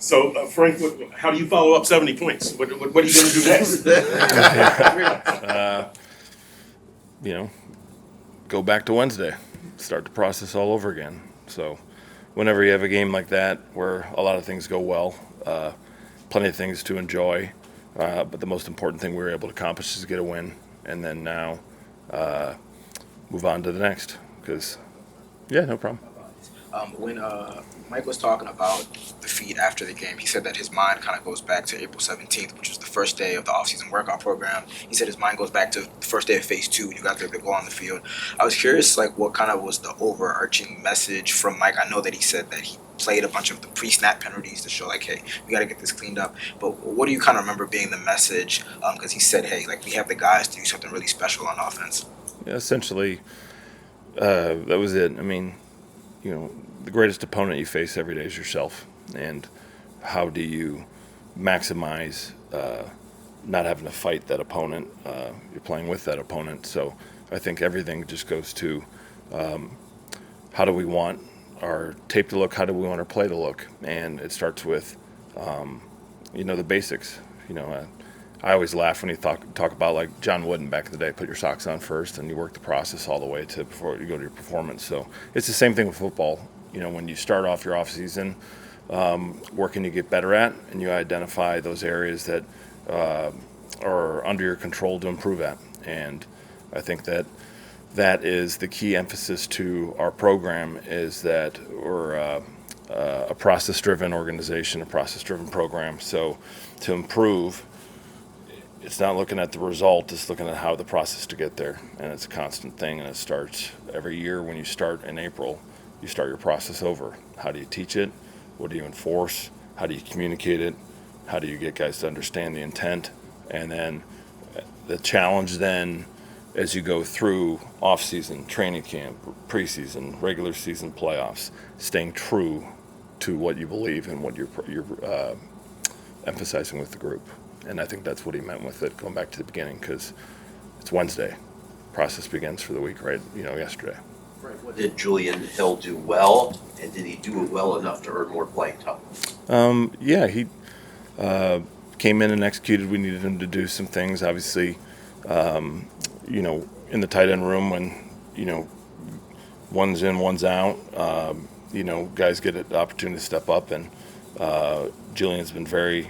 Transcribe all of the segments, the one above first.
So, Frank, how do you follow up 70 points? What are you going to do next? Go back to Wednesday, start the process all over again. So, whenever you have a game like that where a lot of things go well, plenty of things to enjoy, but the most important thing we were able to accomplish is get a win, and then now move on to the next. Because, yeah, no problem. When Mike was talking about the feed after the game, he said that his mind kind of goes back to April 17th, which was the first day of the offseason workout program. He said his mind goes back to the first day of phase two when you got to go on the field. I was curious, like, what kind of was the overarching message from Mike? I know that he said that he played a bunch of the pre-snap penalties to show, like, hey, we got to get this cleaned up. But what do you kind of remember being the message? Because he said, hey, like, we have the guys to do something really special on offense. Yeah, essentially, that was it. I mean, the greatest opponent you face every day is yourself. And how do you maximize not having to fight that opponent? You're playing with that opponent. So I think everything just goes to how do we want our tape to look? How do we want our play to look? And it starts with, the basics. I always laugh when you talk about like John Wooden back in the day. Put your socks on first, and you work the process all the way to before you go to your performance. So it's the same thing with football. When you start off your off season, where can you get better at, and you identify those areas that are under your control to improve at. And I think that is the key emphasis to our program, is that we're a process-driven organization, a process-driven program. So to improve, it's not looking at the result, it's looking at how the process to get there. And it's a constant thing, and it starts every year. When you start in April, you start your process over. How do you teach it? What do you enforce? How do you communicate it? How do you get guys to understand the intent? And then the challenge then, as you go through off-season, training camp, preseason, regular season playoffs, staying true to what you believe and what you're emphasizing with the group. And I think that's what he meant with it, going back to the beginning, because it's Wednesday. Process begins for the week, right? Yesterday. Right. What did Julian Hill do well, and did he do it well enough to earn more playing time? Yeah, he came in and executed. We needed him to do some things. Obviously, in the tight end room when, one's in, one's out, guys get an opportunity to step up. And Julian's been very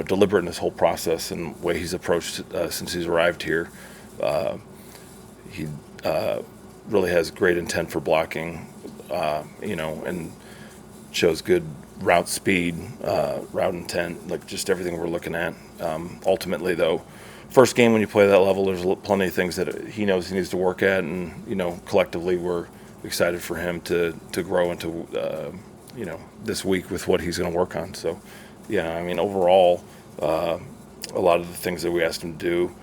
deliberate in this whole process and the way he's approached since he's arrived here. He really has great intent for blocking, and shows good route speed, route intent, like just everything we're looking at. Ultimately, though, first game when you play that level, there's plenty of things that he knows he needs to work at, and collectively we're excited for him to grow into this week with what he's going to work on. So. Yeah, I mean, overall, a lot of the things that we asked him to do,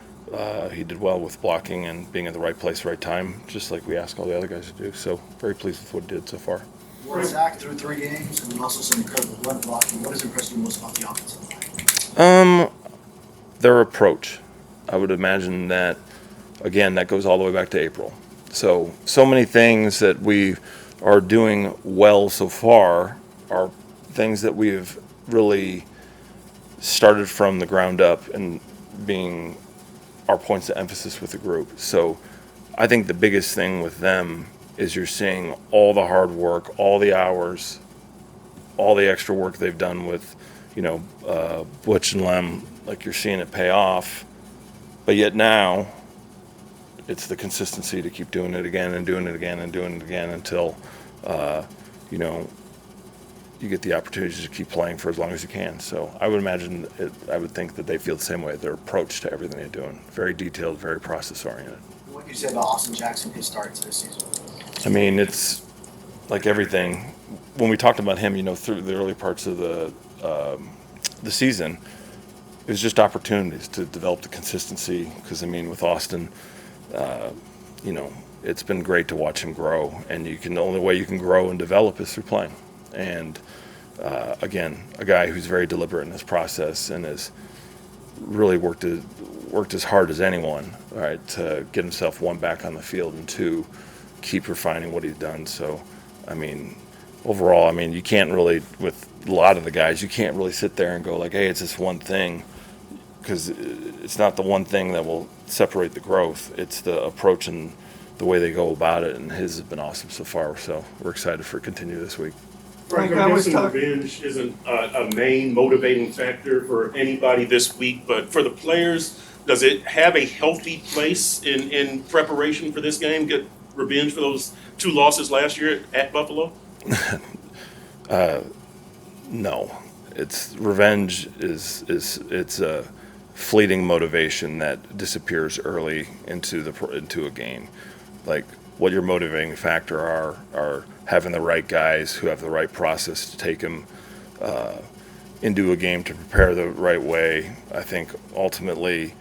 he did well with blocking and being at the right place, right time, just like we asked all the other guys to do. So very pleased with what he did so far. Ward Zach through 3 games, and also some incredible run blocking. What has impressed you most about the offensive line? Their approach. I would imagine that, again, that goes all the way back to April. So many things that we are doing well so far are things that we've really started from the ground up and being our points of emphasis with the group. So I think the biggest thing with them is you're seeing all the hard work, all the hours, all the extra work they've done with, Butch and Lem, like you're seeing it pay off. But yet now it's the consistency to keep doing it again and doing it again and doing it again until, you get the opportunity to keep playing for as long as you can. So I would think that they feel the same way. Their approach to everything they're doing, very detailed, very process oriented. What can you say about Austin Jackson, his starts this season? I mean, it's like everything. When we talked about him, through the early parts of the season, it was just opportunities to develop the consistency. Because with Austin, it's been great to watch him grow, and the only way you can grow and develop is through playing. And again, a guy who's very deliberate in his process and has really worked as hard as anyone, right, to get himself, one, back on the field, and two, keep refining what he's done. So, overall, I mean, you can't really, with a lot of the guys, you can't really sit there and go like, hey, it's this one thing, because it's not the one thing that will separate the growth. It's the approach and the way they go about it, and his has been awesome so far. So we're excited for it to continue this week. Frank, Like I I'm was guessing talking- revenge isn't a main motivating factor for anybody this week, but for the players, does it have a healthy place in preparation for this game? Get revenge for those 2 losses last year at Buffalo? No, it's revenge it's a fleeting motivation that disappears early into a game. Like, what your motivating factor are having the right guys who have the right process to take them into a game to prepare the right way. I think ultimately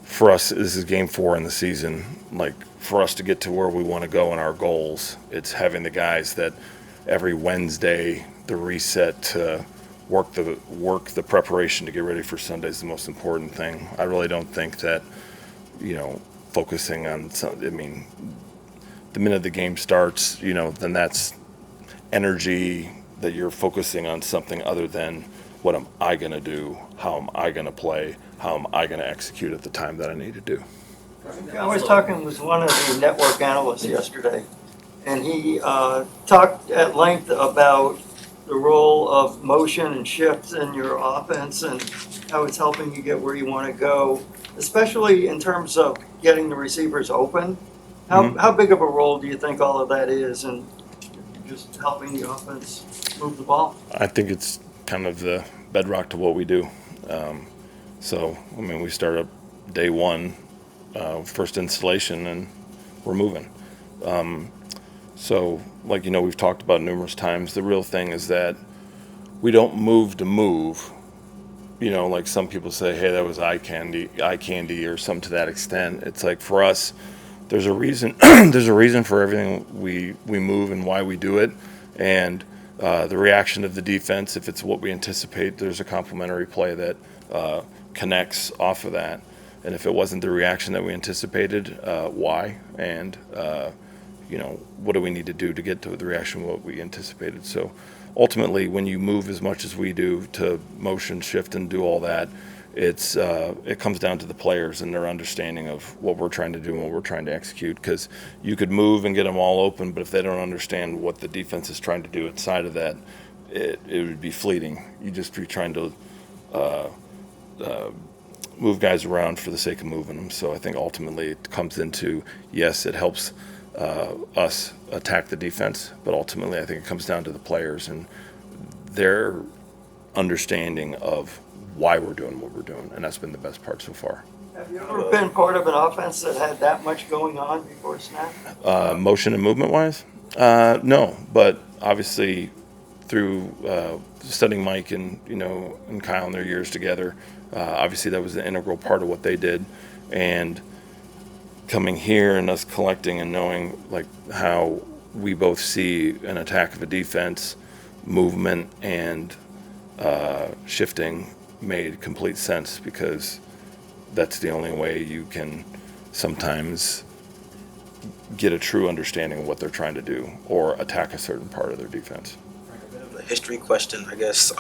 for us, this is game 4 in the season. Like, for us to get to where we want to go in our goals, it's having the guys that every Wednesday, the reset to work the preparation to get ready for Sunday is the most important thing. I really don't think that, focusing on I mean, the minute the game starts, then that's energy that you're focusing on something other than what am I going to do, how am I going to play, how am I going to execute at the time that I need to do. I was talking with one of the network analysts yesterday, and he talked at length about the role of motion and shifts in your offense and how it's helping you get where you want to go, especially in terms of getting the receivers open. How big of a role do you think all of that is in just helping the offense move the ball? I think it's kind of the bedrock to what we do. We start up day 1, first installation, and we're moving. We've talked about numerous times, the real thing is that we don't move to move. Like some people say, hey, that was eye candy or something to that extent. It's like, for us, there's a reason. There's a reason for everything we move and why we do it, and the reaction of the defense. If it's what we anticipate, there's a complementary play that connects off of that. And if it wasn't the reaction that we anticipated, why? And what do we need to do to get to the reaction what we anticipated? So ultimately, when you move as much as we do to motion, shift, and do all that, it comes down to the players and their understanding of what we're trying to do and what we're trying to execute. Because you could move and get them all open, but if they don't understand what the defense is trying to do inside of that, it would be fleeting. You just be trying to move guys around for the sake of moving them. So I think ultimately it comes into, yes, it helps us attack the defense, but ultimately I think it comes down to the players and their understanding of why we're doing what we're doing, and that's been the best part so far. Have you ever been part of an offense that had that much going on before snap? Motion and movement wise, no, but obviously through studying Mike and and Kyle in their years together, obviously that was an integral part of what they did, and coming here and us collecting and knowing like how we both see an attack of a defense, movement and shifting made complete sense, because that's the only way you can sometimes get a true understanding of what they're trying to do or attack a certain part of their defense. A bit of a history question, I guess.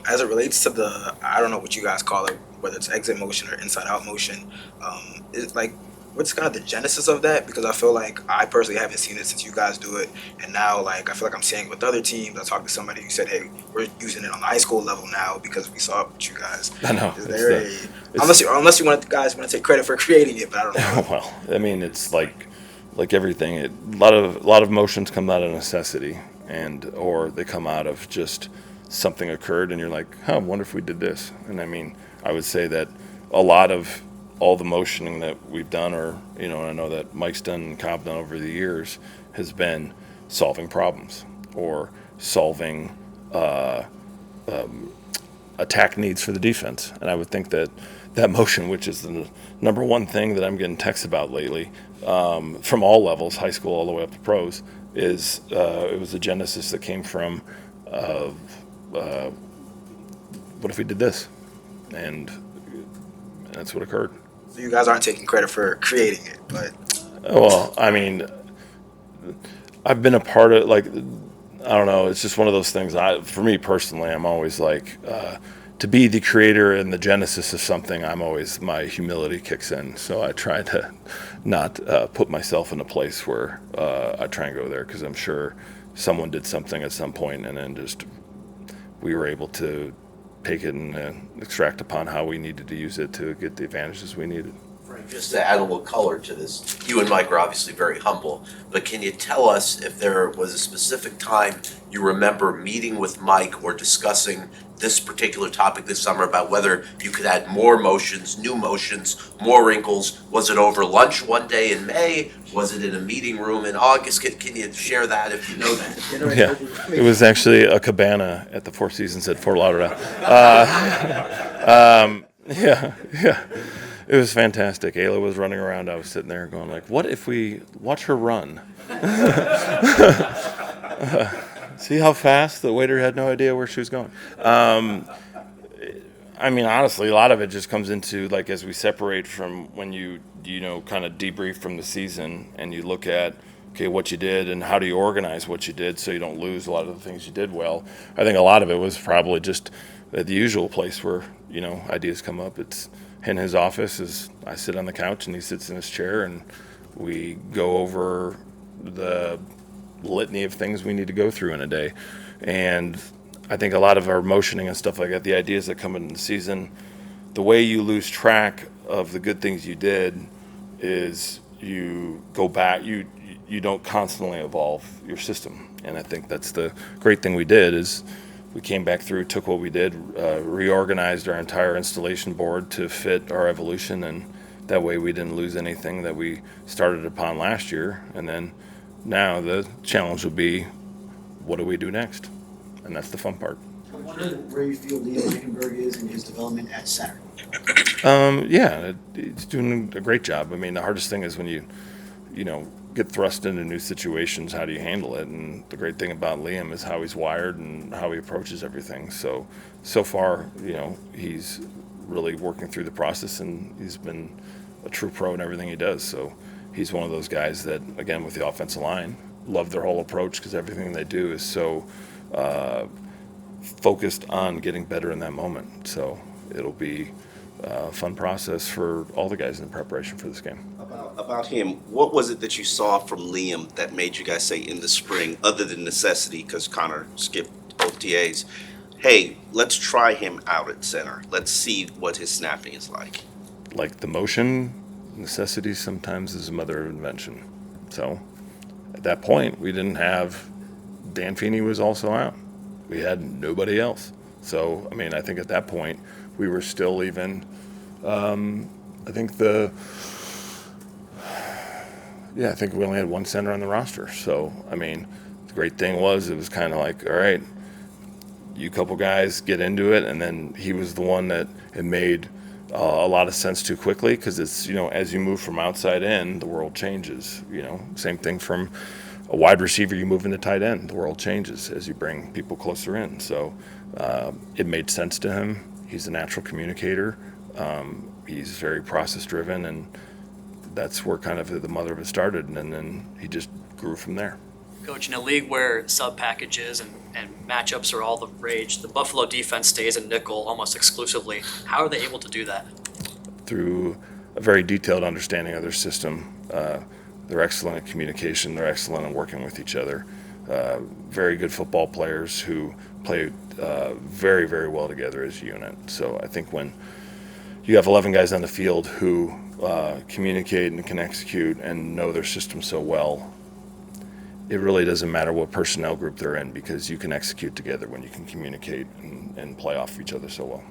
As it relates to the, I don't know what you guys call it, whether it's exit motion or inside out motion, is like, what's kind of the genesis of that? Because I feel like I personally haven't seen it since you guys do it, and now like I feel like I'm seeing it with other teams. I talked to somebody who said, "Hey, we're using it on the high school level now because we saw it with you guys." I know. Is there unless you guys want to take credit for creating it, but I don't know. Well, I mean, it's like everything. A lot of motions come out of necessity, or they come out of just something occurred, and you're like, "Huh, I wonder if we did this." And I mean, I would say that a lot of all the motioning that we've done, or and I know that Mike's done and Cobb done over the years, has been solving problems or solving attack needs for the defense. And I would think that motion, which is the number one thing that I'm getting texts about lately, from all levels, high school all the way up to pros, is it was the genesis that came from what if we did this, and that's what occurred. So you guys aren't taking credit for creating it, but Well, I mean, I've been a part of, like, I don't know. It's just one of those things. For me personally, I'm always like, to be the creator and the genesis of something, my humility kicks in. So I try to not put myself in a place where I try and go there, because I'm sure someone did something at some point, and then just we were able to take it and extract upon how we needed to use it to get the advantages we needed. Frank, just to add a little color to this, you and Mike are obviously very humble, but can you tell us if there was a specific time you remember meeting with Mike or discussing this particular topic this summer about whether you could add more motions, new motions, more wrinkles? Was it over lunch one day in May? Was it in a meeting room in August? Can you share that if you know that? Yeah, it was actually a cabana at the Four Seasons at Fort Lauderdale. Yeah. It was fantastic. Ayla was running around. I was sitting there going like, what if we watch her run? See how fast? The waiter had no idea where she was going. I mean, honestly, a lot of it just comes into, like, as we separate from when you kind of debrief from the season and you look at, okay, what you did and how do you organize what you did so you don't lose a lot of the things you did well. I think a lot of it was probably just at the usual place where, ideas come up. It's in his office. I sit on the couch and he sits in his chair, and we go over the litany of things we need to go through in a day. And I think a lot of our motioning and stuff like that, the ideas that come in the season, the way you lose track of the good things you did is you go back, you don't constantly evolve your system. And I think that's the great thing we did is we came back through, took what we did, reorganized our entire installation board to fit our evolution, and that way we didn't lose anything that we started upon last year. And then now the challenge will be, what do we do next? And that's the fun part. I'm wondering where you feel Liam Eichenberg is in his development at center. Yeah, he's doing a great job. I mean, the hardest thing is when you get thrust into new situations, how do you handle it? And the great thing about Liam is how he's wired and how he approaches everything. So far, he's really working through the process, and he's been a true pro in everything he does. So he's one of those guys that, again, with the offensive line, love their whole approach because everything they do is so focused on getting better in that moment. So it'll be a fun process for all the guys in preparation for this game. About him, what was it that you saw from Liam that made you guys say in the spring, other than necessity, because Connor skipped OTAs, hey, let's try him out at center. Let's see what his snapping is like. Like the motion, necessity sometimes is a mother of invention. So at that point, we didn't have, Dan Feeney was also out. We had nobody else. So, I mean, I think at that point, we were still even, I think we only had one center on the roster. So, I mean, the great thing was it was kind of like, all right, you couple guys get into it. And then he was the one that it made a lot of sense too quickly, because it's, as you move from outside in, the world changes. Same thing from a wide receiver, you move into tight end, the world changes as you bring people closer in. So it made sense to him. He's a natural communicator. He's very process driven, and that's where kind of the mother of it started, and then he just grew from there. Coach, in a league where sub packages and matchups are all the rage, the Buffalo defense stays in nickel almost exclusively. How are they able to do that? Through a very detailed understanding of their system. They're excellent at communication. They're excellent at working with each other. Very good football players who play very, very well together as a unit. So I think when you have 11 guys on the field who communicate and can execute and know their system so well, it really doesn't matter what personnel group they're in, because you can execute together when you can communicate and play off each other so well.